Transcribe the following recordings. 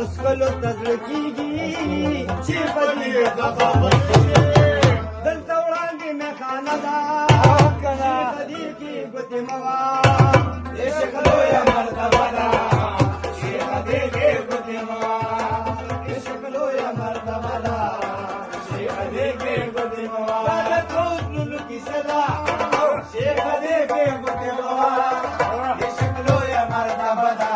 اسکلو تزلکیږي چې په دې دغه دلته وړاندې میخانه ده چې په دې کې ګوتې موا عشق لویه مرتبه ده چې په دې کې ګوتې موا عشق لویه مرتبه ده چې په دې کې ګوتې موا دا د ټول زړونو کیسه ده چې په دې کې ګوتې موا عشق لویه مرتبه ده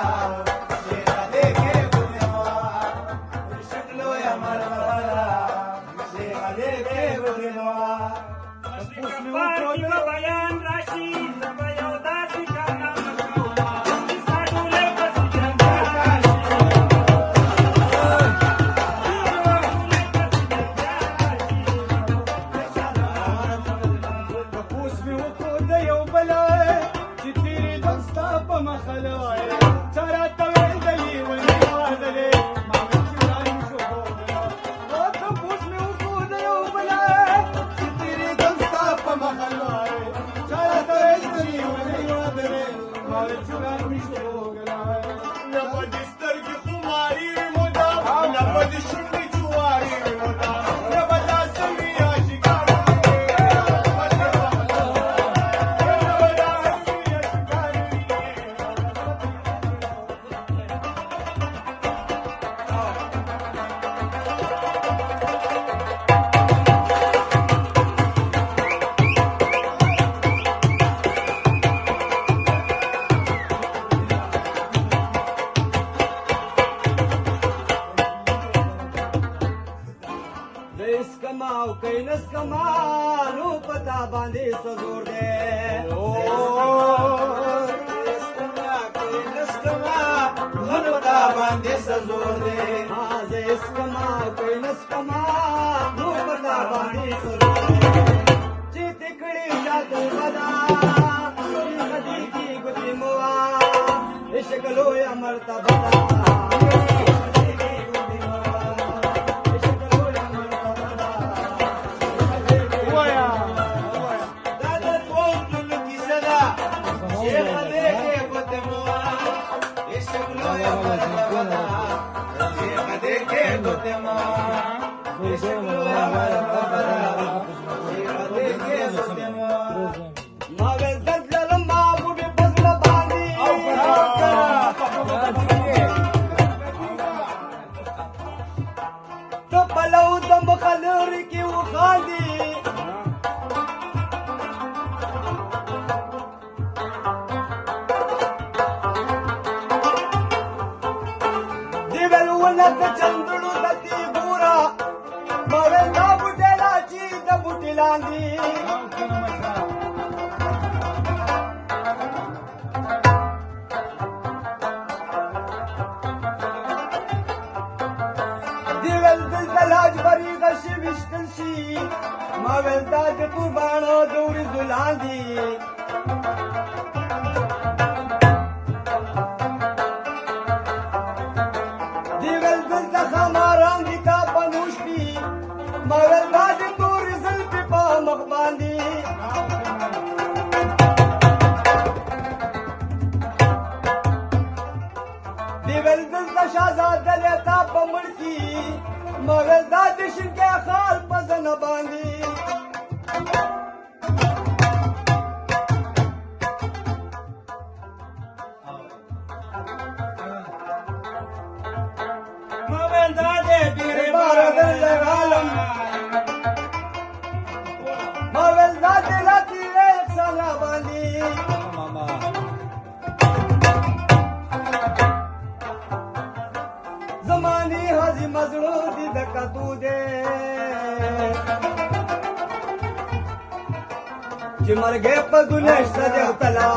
چې مرګ په ګناه سره تلا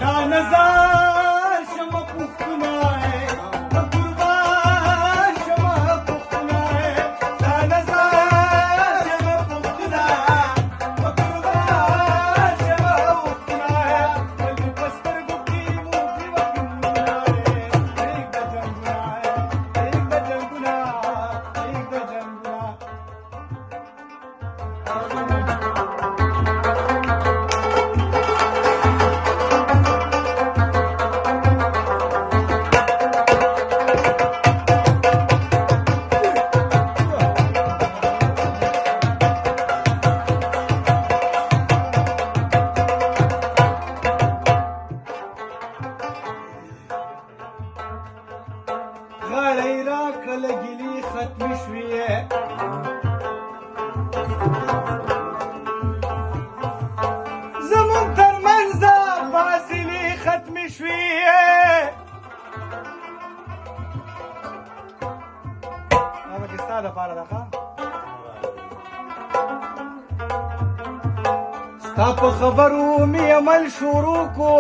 دا نظر شم پښتونه قربان شم پښتونه دا نظر شم پښتونه قربان شم پښتونه دې پستر ګوتی مو دی وکړه ایک د جنگنا کله ګیلې ختمې شوې زمونږ ترمنځ فاصلې ختمې شوې دا پکې ستا دپاره ده ښه ستا په خبرو مې عمل شروع کو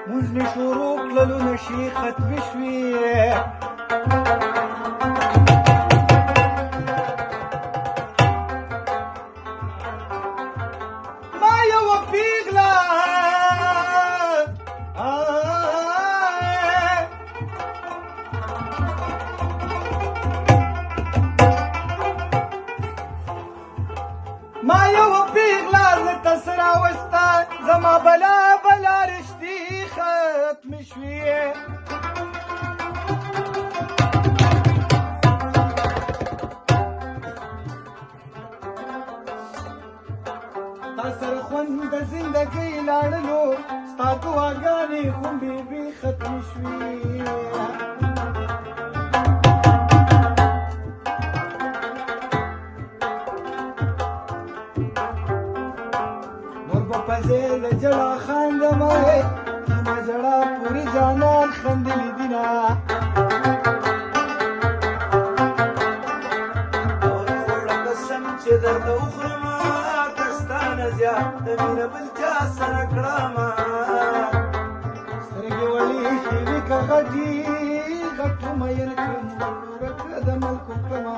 مونځ مې شروع کړلو نشي ختمې شوې ما یوه پیغله ما یوه پیغله زه ته څه راوسته زما بلا بلا رشتې ختمې شوې تا سره خوند د زندګۍ لاړلو ستا دعاګانې خو بېبې ختمې شوې پزې د جړا خاندمه زما جړا پورې جانان خندلي دینه خوړه قسم چې درته وخورمه که ستا نه زیات د مینه بل چا سره کړمه سترګې وړې ښېوې که غټي غټو مین کړم ورکه د ملکو کړمه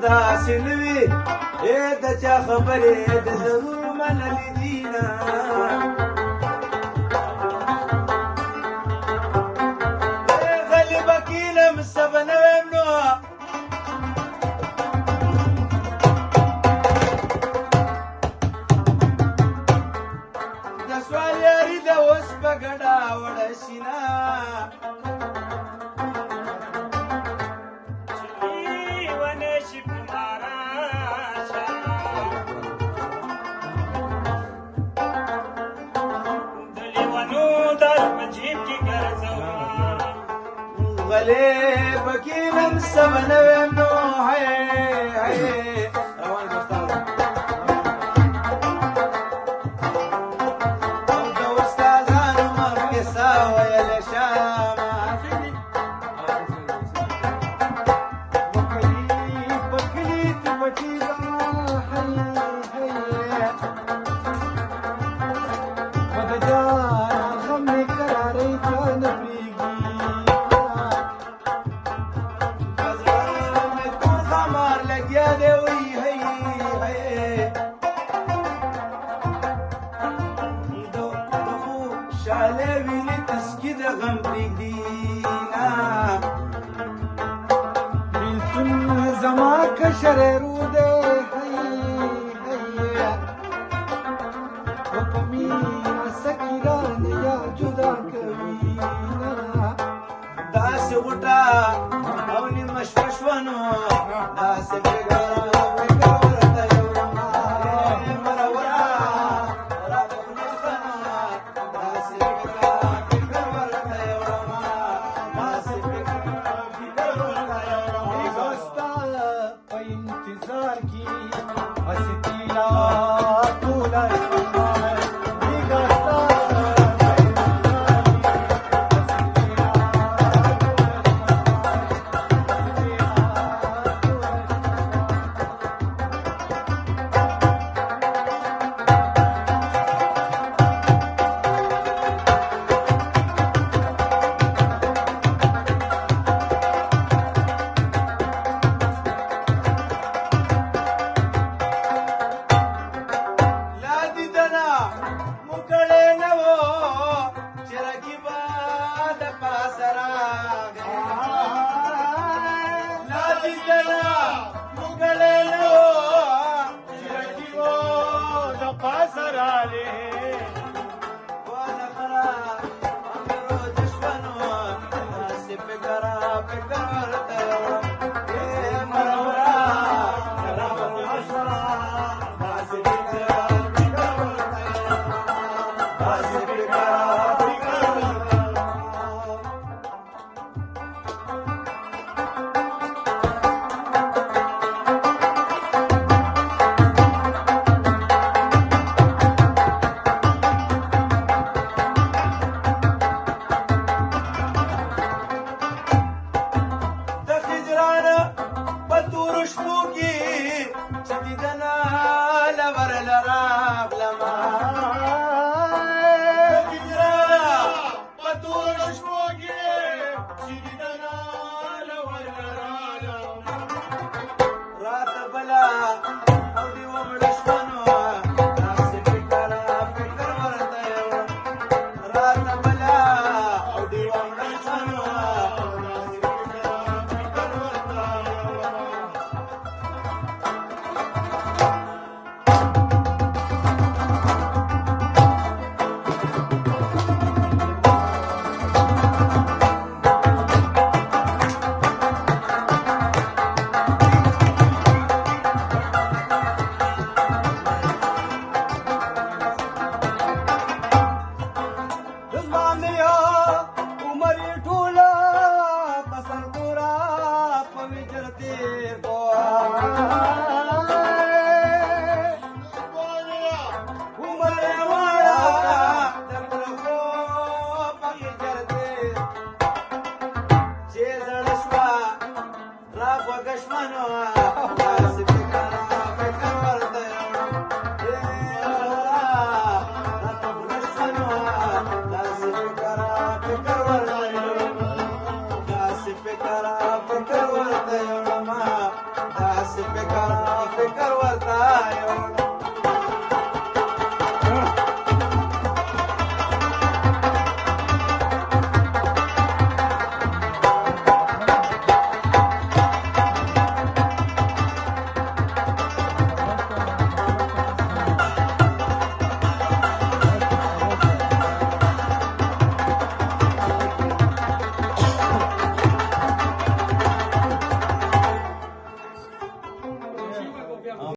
داسې نه وي د چا خبرې د ضرور منلې دي نه غلی به کینم څه به نه ویم نو د سوال یاري ده اوس په ګډه وړه شي نه غلې بکینم څه به نه ویم نو روان دوستان او د استادانو مخکې سا ویلې شامه بکلي ته پټي زما بد جان غم مې کرارۍ ته نه پرېږدي شاله ویني تسکی د غم پرېږدي بیلتون زما کشر رو دی و په مینه سکي رانه یا جدا کوي داسې غوټه او نیمه شپه شوه نو داسې पास राले فکر ورته یو